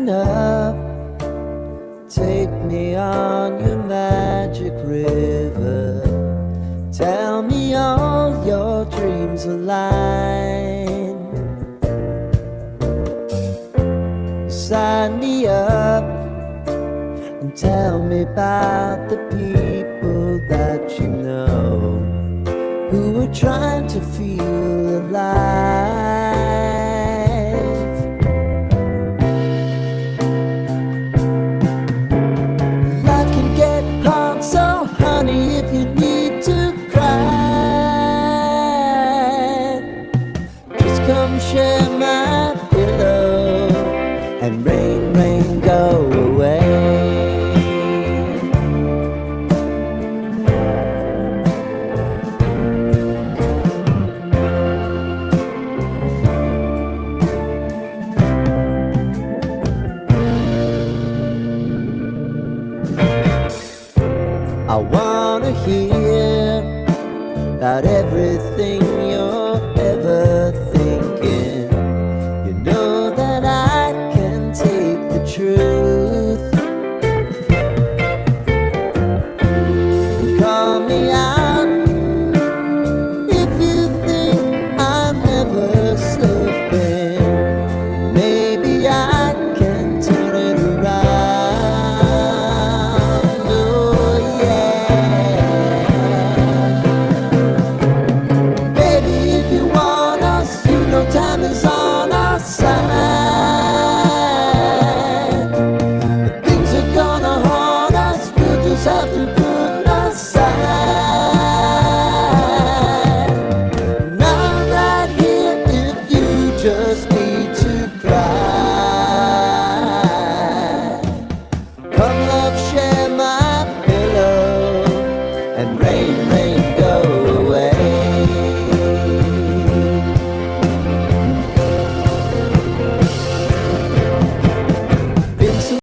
enough. Take me on your magic river. Tell me all your dreams align. Sign me up and tell me about the people that you know who are trying to feel alive. Life can get hard, so honey, if you need to cry, just come share